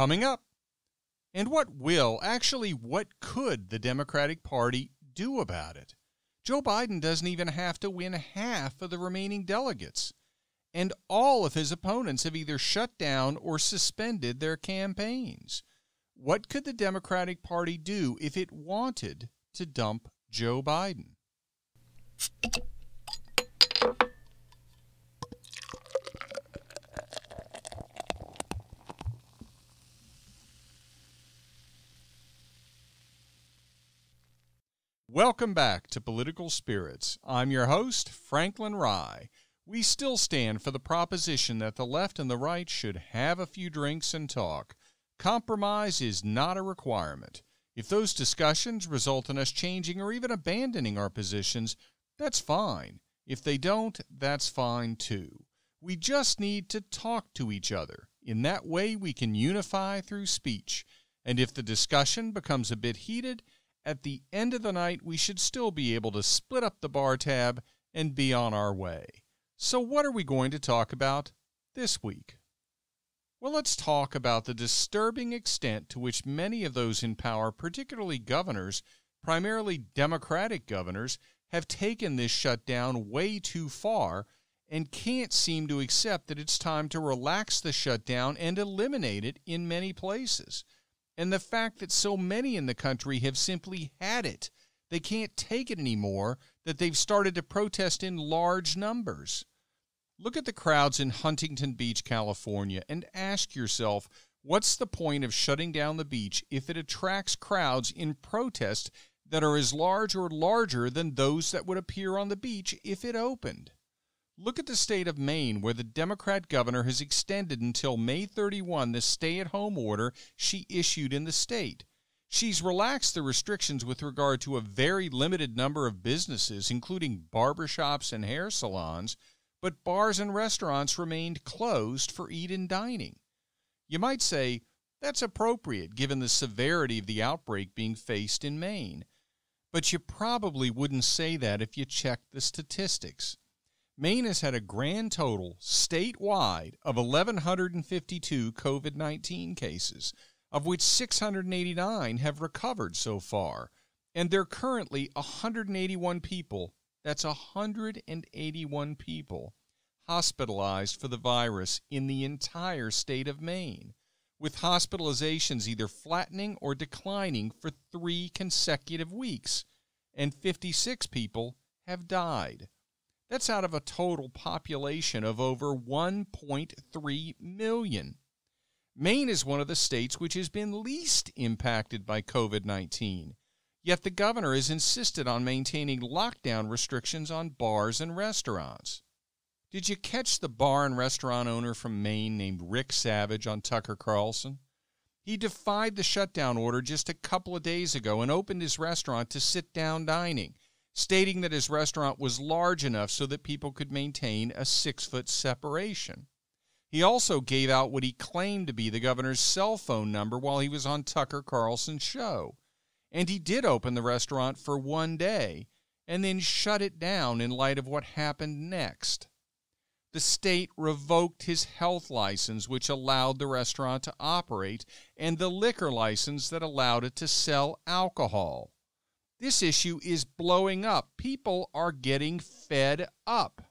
Coming up. And what could the Democratic Party do about it? Joe Biden doesn't even have to win half of the remaining delegates. And all of his opponents have either shut down or suspended their campaigns. What could the Democratic Party do if it wanted to dump Joe Biden? Welcome back to Political Spirits. I'm your host, Franklin Rye. We still stand for the proposition that the left and the right should have a few drinks and talk. Compromise is not a requirement. If those discussions result in us changing or even abandoning our positions, that's fine. If they don't, that's fine too. We just need to talk to each other. In that way, we can unify through speech. And if the discussion becomes a bit heated, at the end of the night, we should still be able to split up the bar tab and be on our way. So what are we going to talk about this week? Well, let's talk about the disturbing extent to which many of those in power, particularly governors, primarily Democratic governors, have taken this shutdown way too far and can't seem to accept that it's time to relax the shutdown and eliminate it in many places. And the fact that so many in the country have simply had it, they can't take it anymore, that they've started to protest in large numbers. Look at the crowds in Huntington Beach, California, and ask yourself, what's the point of shutting down the beach if it attracts crowds in protest that are as large or larger than those that would appear on the beach if it opened? Look at the state of Maine, where the Democrat governor has extended until May 31 the stay-at-home order she issued in the state. She's relaxed the restrictions with regard to a very limited number of businesses, including barbershops and hair salons, but bars and restaurants remained closed for eat-in dining. You might say, that's appropriate given the severity of the outbreak being faced in Maine. But you probably wouldn't say that if you checked the statistics. Maine has had a grand total statewide of 1,152 COVID-19 cases, of which 689 have recovered so far, and there are currently 181 people, that's 181 people, hospitalized for the virus in the entire state of Maine, with hospitalizations either flattening or declining for 3 consecutive weeks, and 56 people have died. That's out of a total population of over 1.3 million. Maine is one of the states which has been least impacted by COVID-19, yet the governor has insisted on maintaining lockdown restrictions on bars and restaurants. Did you catch the bar and restaurant owner from Maine named Rick Savage on Tucker Carlson? He defied the shutdown order just a couple of days ago and opened his restaurant to sit-down dining, stating that his restaurant was large enough so that people could maintain a 6-foot separation. He also gave out what he claimed to be the governor's cell phone number while he was on Tucker Carlson's show. And he did open the restaurant for 1 day and then shut it down in light of what happened next. The state revoked his health license, which allowed the restaurant to operate, and the liquor license that allowed it to sell alcohol. This issue is blowing up. People are getting fed up.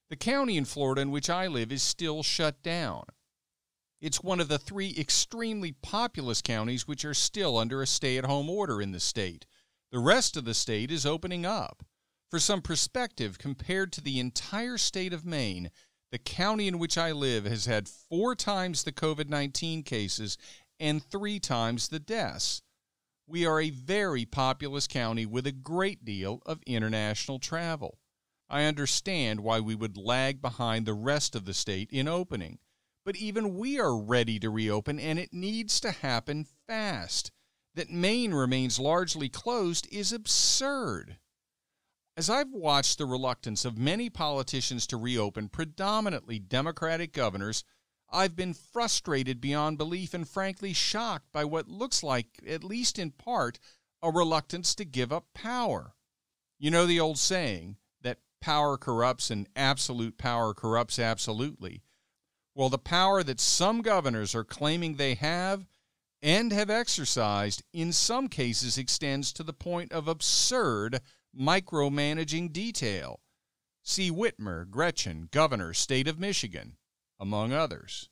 The county in Florida in which I live is still shut down. It's one of the 3 extremely populous counties which are still under a stay-at-home order in the state. The rest of the state is opening up. For some perspective, compared to the entire state of Maine, the county in which I live has had 4 times the COVID-19 cases and 3 times the deaths. We are a very populous county with a great deal of international travel. I understand why we would lag behind the rest of the state in opening, but even we are ready to reopen, and it needs to happen fast. That Maine remains largely closed is absurd. As I've watched the reluctance of many politicians to reopen, predominantly Democratic governors, I've been frustrated beyond belief and frankly shocked by what looks like, at least in part, a reluctance to give up power. You know the old saying that power corrupts and absolute power corrupts absolutely. Well, the power that some governors are claiming they have and have exercised in some cases extends to the point of absurd micromanaging detail. See Whitmer, Gretchen, Governor, State of Michigan, among others.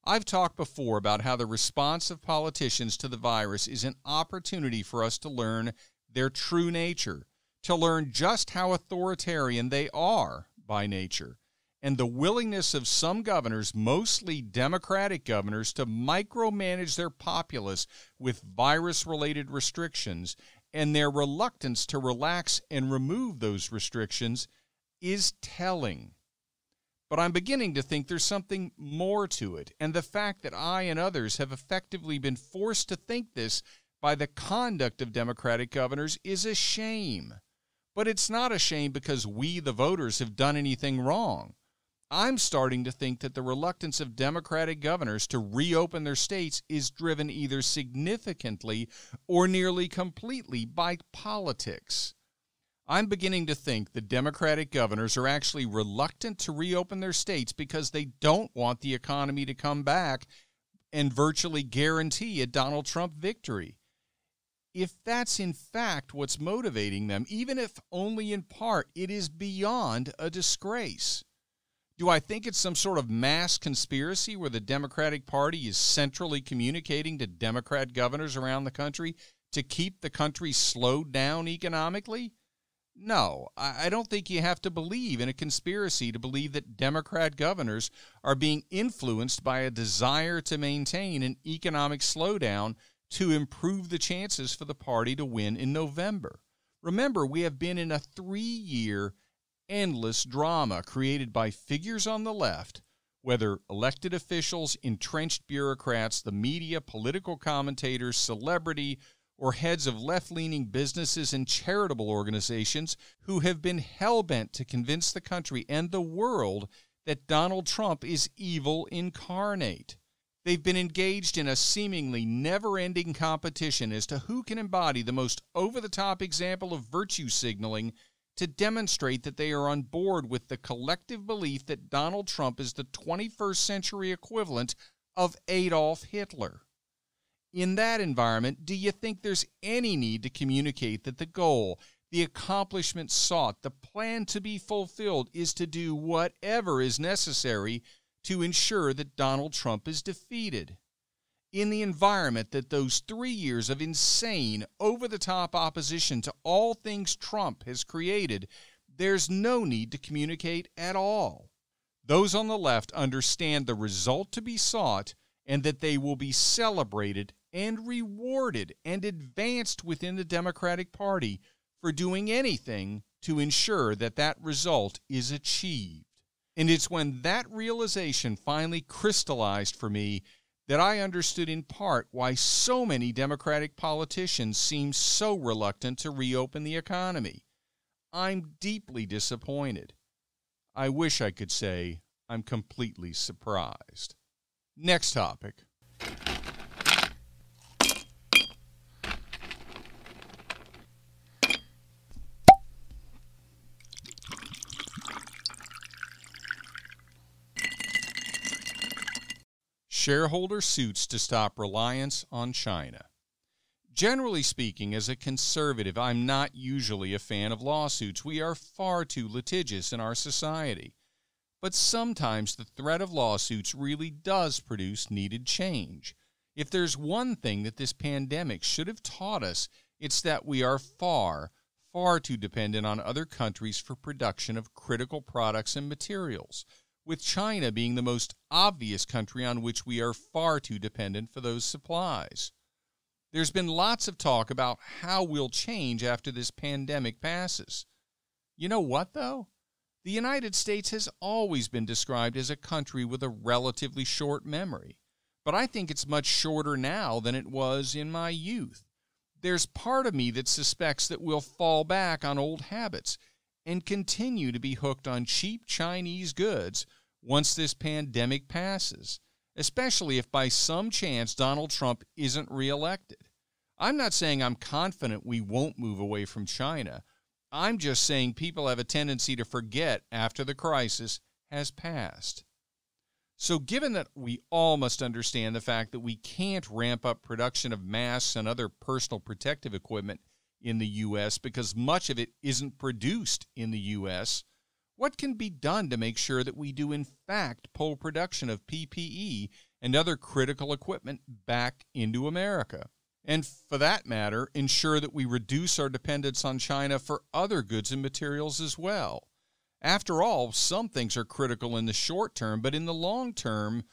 I've talked before about how the response of politicians to the virus is an opportunity for us to learn their true nature, to learn just how authoritarian they are by nature, and the willingness of some governors, mostly Democratic governors, to micromanage their populace with virus-related restrictions, and their reluctance to relax and remove those restrictions is telling. But I'm beginning to think there's something more to it, and the fact that I and others have effectively been forced to think this by the conduct of Democratic governors is a shame. But it's not a shame because we, the voters, have done anything wrong. I'm starting to think that the reluctance of Democratic governors to reopen their states is driven either significantly or nearly completely by politics. I'm beginning to think the Democratic governors are actually reluctant to reopen their states because they don't want the economy to come back and virtually guarantee a Donald Trump victory. If that's in fact what's motivating them, even if only in part, it is beyond a disgrace. Do I think it's some sort of mass conspiracy where the Democratic Party is centrally communicating to Democrat governors around the country to keep the country slowed down economically? No, I don't think you have to believe in a conspiracy to believe that Democrat governors are being influenced by a desire to maintain an economic slowdown to improve the chances for the party to win in November. Remember, we have been in a 3-year endless drama created by figures on the left, whether elected officials, entrenched bureaucrats, the media, political commentators, celebrity, or heads of left-leaning businesses and charitable organizations who have been hell-bent to convince the country and the world that Donald Trump is evil incarnate. They've been engaged in a seemingly never-ending competition as to who can embody the most over-the-top example of virtue signaling to demonstrate that they are on board with the collective belief that Donald Trump is the 21st century equivalent of Adolf Hitler. In that environment, do you think there's any need to communicate that the goal, the accomplishment sought, the plan to be fulfilled is to do whatever is necessary to ensure that Donald Trump is defeated? In the environment that those 3 years of insane, over-the-top opposition to all things Trump has created, there's no need to communicate at all. Those on the left understand the result to be sought and that they will be celebrated and rewarded and advanced within the Democratic Party for doing anything to ensure that that result is achieved. And it's when that realization finally crystallized for me that I understood in part why so many Democratic politicians seem so reluctant to reopen the economy. I'm deeply disappointed. I wish I could say I'm completely surprised. Next topic. Shareholder suits to stop reliance on China. Generally speaking, as a conservative, I'm not usually a fan of lawsuits. We are far too litigious in our society. But sometimes the threat of lawsuits really does produce needed change. If there's one thing that this pandemic should have taught us, it's that we are far too dependent on other countries for production of critical products and materials, with China being the most obvious country on which we are far too dependent for those supplies. There's been lots of talk about how we'll change after this pandemic passes. You know what, though? The United States has always been described as a country with a relatively short memory, but I think it's much shorter now than it was in my youth. There's part of me that suspects that we'll fall back on old habits and continue to be hooked on cheap Chinese goods once this pandemic passes, especially if by some chance Donald Trump isn't reelected. I'm not saying I'm confident we won't move away from China. I'm just saying people have a tendency to forget after the crisis has passed. So given that we all must understand the fact that we can't ramp up production of masks and other personal protective equipment in the U.S. because much of it isn't produced in the U.S., what can be done to make sure that we do in fact pull production of PPE and other critical equipment back into America? And for that matter, ensure that we reduce our dependence on China for other goods and materials as well. After all, some things are critical in the short term, but in the long term,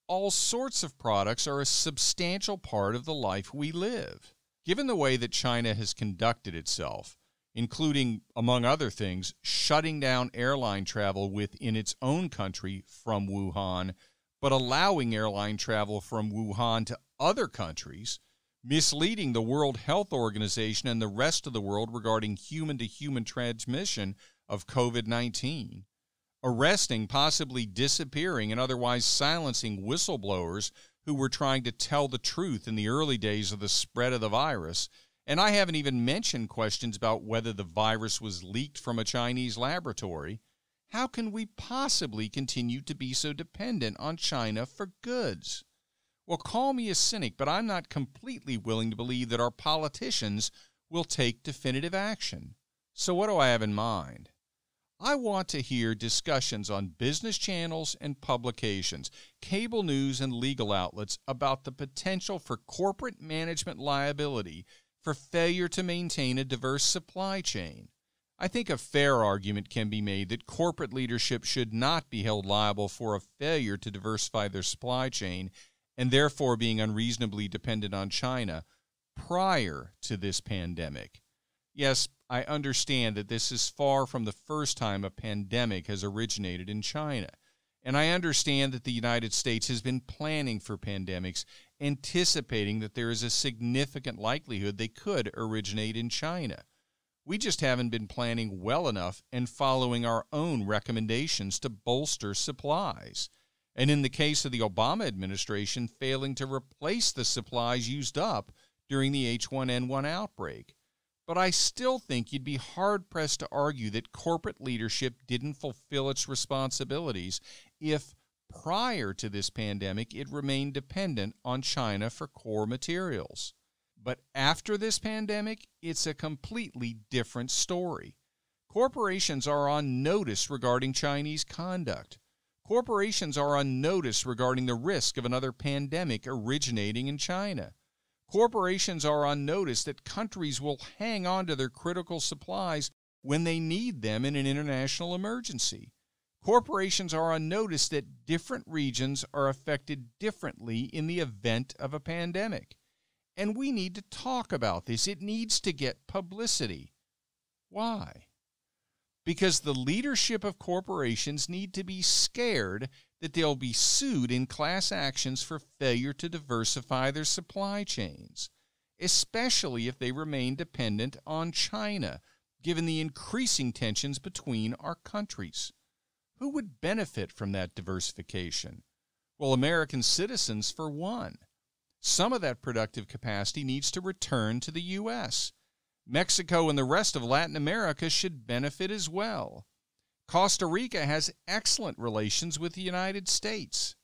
all sorts of products are a substantial part of the life we live. Given the way that China has conducted itself, including, among other things, shutting down airline travel within its own country from Wuhan, but allowing airline travel from Wuhan to other countries, misleading the World Health Organization and the rest of the world regarding human-to-human transmission of COVID-19, arresting, possibly disappearing, and otherwise silencing whistleblowers who were trying to tell the truth in the early days of the spread of the virus. And I haven't even mentioned questions about whether the virus was leaked from a Chinese laboratory. How can we possibly continue to be so dependent on China for goods? Well, call me a cynic, but I'm not completely willing to believe that our politicians will take definitive action. So what do I have in mind? I want to hear discussions on business channels and publications, cable news and legal outlets about the potential for corporate management liability for failure to maintain a diverse supply chain. I think a fair argument can be made that corporate leadership should not be held liable for a failure to diversify their supply chain and therefore being unreasonably dependent on China prior to this pandemic. Yes, I understand that this is far from the first time a pandemic has originated in China, and I understand that the United States has been planning for pandemics, anticipating that there is a significant likelihood they could originate in China. We just haven't been planning well enough and following our own recommendations to bolster supplies. And in the case of the Obama administration, failing to replace the supplies used up during the H1N1 outbreak. But I still think you'd be hard-pressed to argue that corporate leadership didn't fulfill its responsibilities if, prior to this pandemic, it remained dependent on China for core materials. But after this pandemic, it's a completely different story. Corporations are on notice regarding Chinese conduct. Corporations are on notice regarding the risk of another pandemic originating in China. Corporations are on notice that countries will hang on to their critical supplies when they need them in an international emergency. Corporations are on notice that different regions are affected differently in the event of a pandemic. And we need to talk about this. It needs to get publicity. Why? Because the leadership of corporations need to be scared that they'll be sued in class actions for failure to diversify their supply chains, especially if they remain dependent on China, given the increasing tensions between our countries. Who would benefit from that diversification? Well, American citizens, for one. Some of that productive capacity needs to return to the U.S. Mexico and the rest of Latin America should benefit as well. Costa Rica has excellent relations with the United States.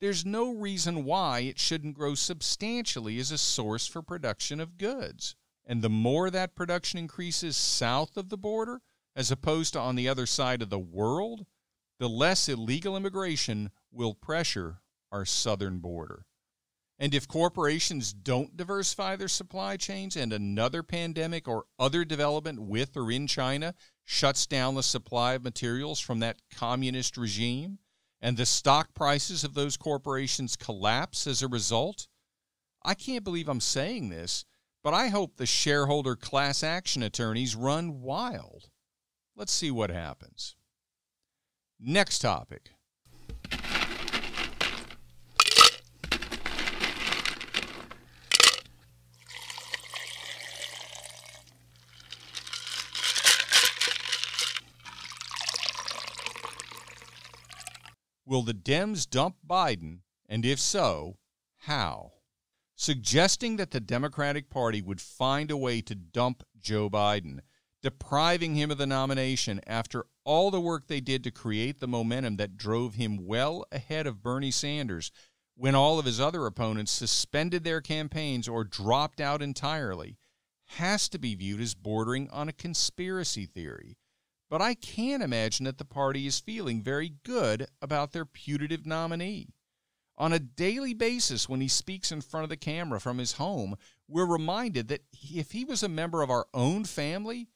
There's no reason why it shouldn't grow substantially as a source for production of goods. And the more that production increases south of the border, as opposed to on the other side of the world, the less illegal immigration will pressure our southern border. And if corporations don't diversify their supply chains and another pandemic or other development with or in China shuts down the supply of materials from that communist regime, and the stock prices of those corporations collapse as a result, I can't believe I'm saying this, but I hope the shareholder class action attorneys run wild. Let's see what happens. Next topic. Will the Dems dump Biden, and if so, how? Suggesting that the Democratic Party would find a way to dump Joe Biden, depriving him of the nomination after all the work they did to create the momentum that drove him well ahead of Bernie Sanders when all of his other opponents suspended their campaigns or dropped out entirely, has to be viewed as bordering on a conspiracy theory. But I can't imagine that the party is feeling very good about their putative nominee. On a daily basis, when he speaks in front of the camera from his home, we're reminded that if he was a member of our own family,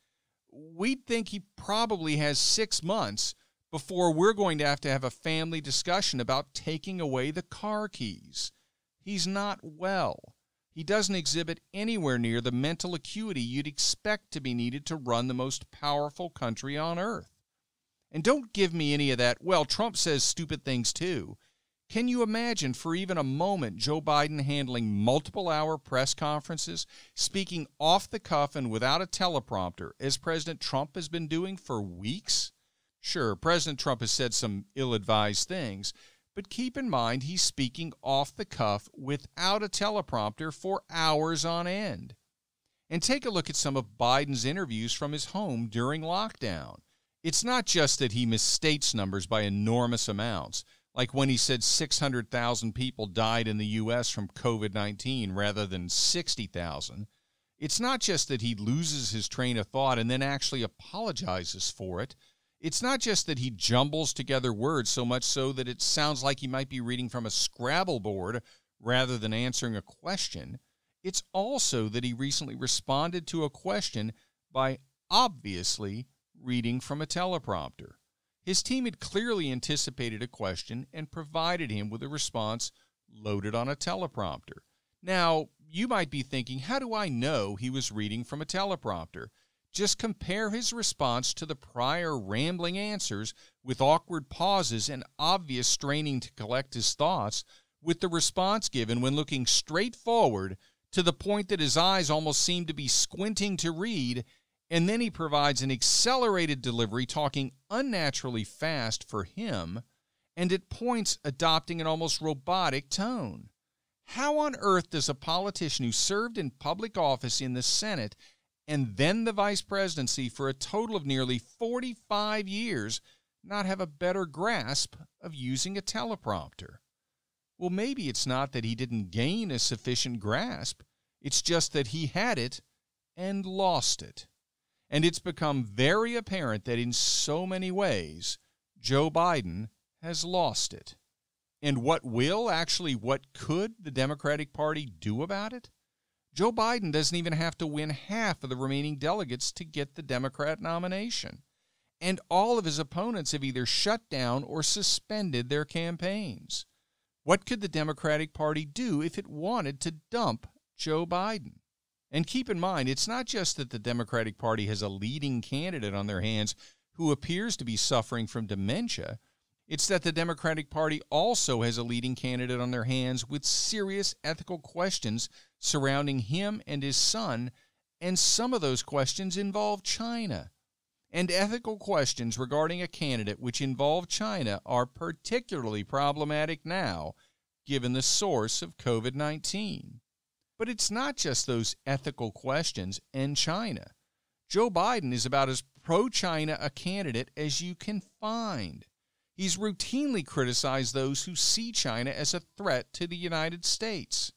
we'd think he probably has 6 months before we're going to have a family discussion about taking away the car keys. He's not well. He doesn't exhibit anywhere near the mental acuity you'd expect to be needed to run the most powerful country on earth. And don't give me any of that, well, Trump says stupid things too. Can you imagine for even a moment Joe Biden handling multiple-hour press conferences, speaking off the cuff and without a teleprompter, as President Trump has been doing for weeks? Sure, President Trump has said some ill-advised things, but keep in mind he's speaking off the cuff without a teleprompter for hours on end. And take a look at some of Biden's interviews from his home during lockdown. It's not just that he misstates numbers by enormous amounts, like when he said 600,000 people died in the U.S. from COVID-19 rather than 60,000. It's not just that he loses his train of thought and then actually apologizes for it. It's not just that he jumbles together words so much so that it sounds like he might be reading from a Scrabble board rather than answering a question. It's also that he recently responded to a question by obviously reading from a teleprompter. His team had clearly anticipated a question and provided him with a response loaded on a teleprompter. Now, you might be thinking, how do I know he was reading from a teleprompter? Just compare his response to the prior rambling answers with awkward pauses and obvious straining to collect his thoughts with the response given when looking straight forward to the point that his eyes almost seem to be squinting to read, and then he provides an accelerated delivery talking unnaturally fast for him, and at points adopting an almost robotic tone. How on earth does a politician who served in public office in the Senate and then the vice presidency for a total of nearly 45 years not have a better grasp of using a teleprompter? Well, maybe it's not that he didn't gain a sufficient grasp. It's just that he had it and lost it. And it's become very apparent that in so many ways, Joe Biden has lost it. And what could the Democratic Party do about it? Joe Biden doesn't even have to win half of the remaining delegates to get the Democrat nomination. And all of his opponents have either shut down or suspended their campaigns. What could the Democratic Party do if it wanted to dump Joe Biden? And keep in mind, it's not just that the Democratic Party has a leading candidate on their hands who appears to be suffering from dementia. It's that the Democratic Party also has a leading candidate on their hands with serious ethical questions surrounding him and his son, and some of those questions involve China. And ethical questions regarding a candidate which involve China are particularly problematic now, given the source of COVID-19. But it's not just those ethical questions and China. Joe Biden is about as pro-China a candidate as you can find. He's routinely criticized those who see China as a threat to the United States.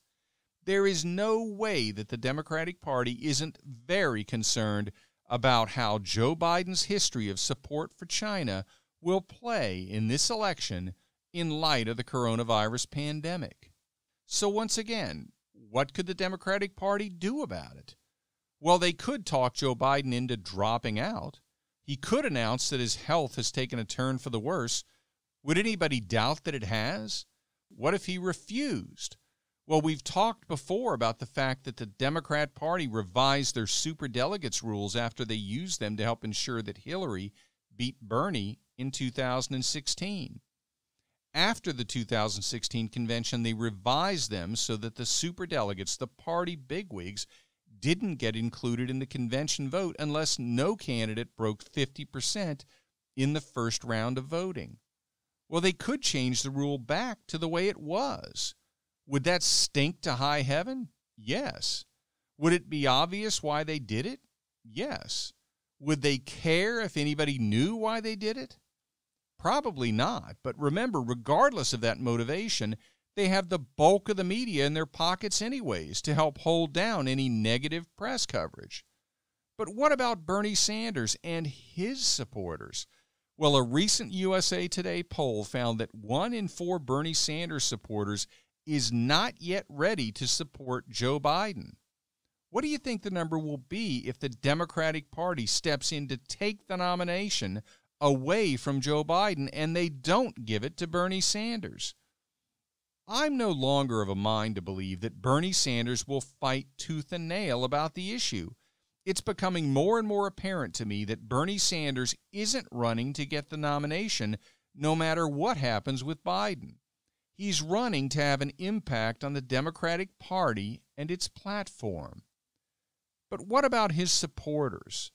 There is no way that the Democratic Party isn't very concerned about how Joe Biden's history of support for China will play in this election in light of the coronavirus pandemic. So once again, what could the Democratic Party do about it? Well, they could talk Joe Biden into dropping out. He could announce that his health has taken a turn for the worse. Would anybody doubt that it has? What if he refused? Well, we've talked before about the fact that the Democrat Party revised their superdelegates rules after they used them to help ensure that Hillary beat Bernie in 2016. After the 2016 convention, they revised them so that the superdelegates, the party bigwigs, didn't get included in the convention vote unless no candidate broke 50% in the first round of voting. Well, they could change the rule back to the way it was. Would that stink to high heaven? Yes. Would it be obvious why they did it? Yes. Would they care if anybody knew why they did it? Probably not. But remember, regardless of that motivation, they have the bulk of the media in their pockets anyways to help hold down any negative press coverage. But what about Bernie Sanders and his supporters? Well, a recent USA Today poll found that 1 in 4 Bernie Sanders supporters is not yet ready to support Joe Biden. What do you think the number will be if the Democratic Party steps in to take the nomination away from Joe Biden and they don't give it to Bernie Sanders? I'm no longer of a mind to believe that Bernie Sanders will fight tooth and nail about the issue. It's becoming more and more apparent to me that Bernie Sanders isn't running to get the nomination no matter what happens with Biden. He's running to have an impact on the Democratic Party and its platform. But what about his supporters?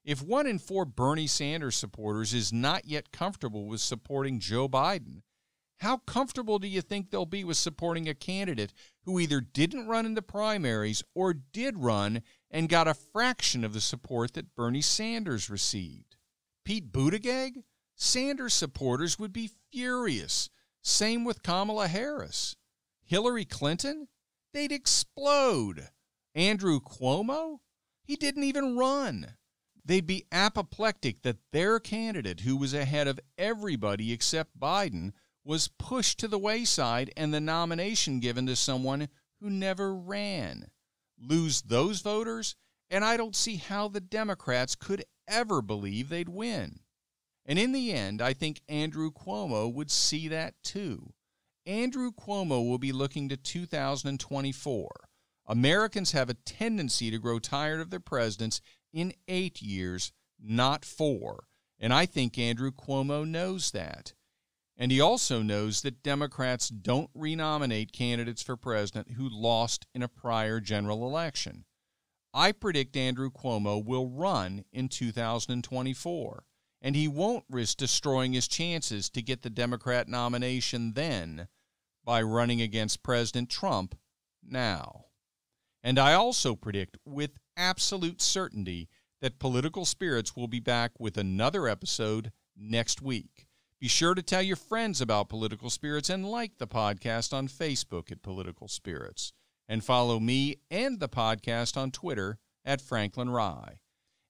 If 1 in 4 Bernie Sanders supporters is not yet comfortable with supporting Joe Biden, how comfortable do you think they'll be with supporting a candidate who either didn't run in the primaries or did run and got a fraction of the support that Bernie Sanders received? Pete Buttigieg? Sanders supporters would be furious. Same with Kamala Harris. Hillary Clinton? They'd explode. Andrew Cuomo? He didn't even run. They'd be apoplectic that their candidate, who was ahead of everybody except Biden, was pushed to the wayside and the nomination given to someone who never ran. Lose those voters, and I don't see how the Democrats could ever believe they'd win. And in the end, I think Andrew Cuomo would see that too. Andrew Cuomo will be looking to 2024. Americans have a tendency to grow tired of their presidents in 8 years, not 4. And I think Andrew Cuomo knows that. And he also knows that Democrats don't renominate candidates for president who lost in a prior general election. I predict Andrew Cuomo will run in 2024, and he won't risk destroying his chances to get the Democrat nomination then by running against President Trump now. And I also predict with absolute certainty that Political Spirits will be back with another episode next week. Be sure to tell your friends about Political Spirits and like the podcast on Facebook at Political Spirits. And follow me and the podcast on Twitter at Franklin Rye.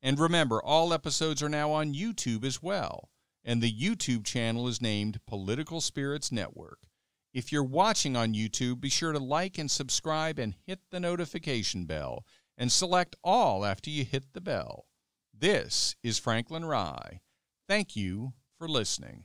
And remember, all episodes are now on YouTube as well. And the YouTube channel is named Political Spirits Network. If you're watching on YouTube, be sure to like and subscribe and hit the notification bell. And select all after you hit the bell. This is Franklin Rye. Thank you for listening.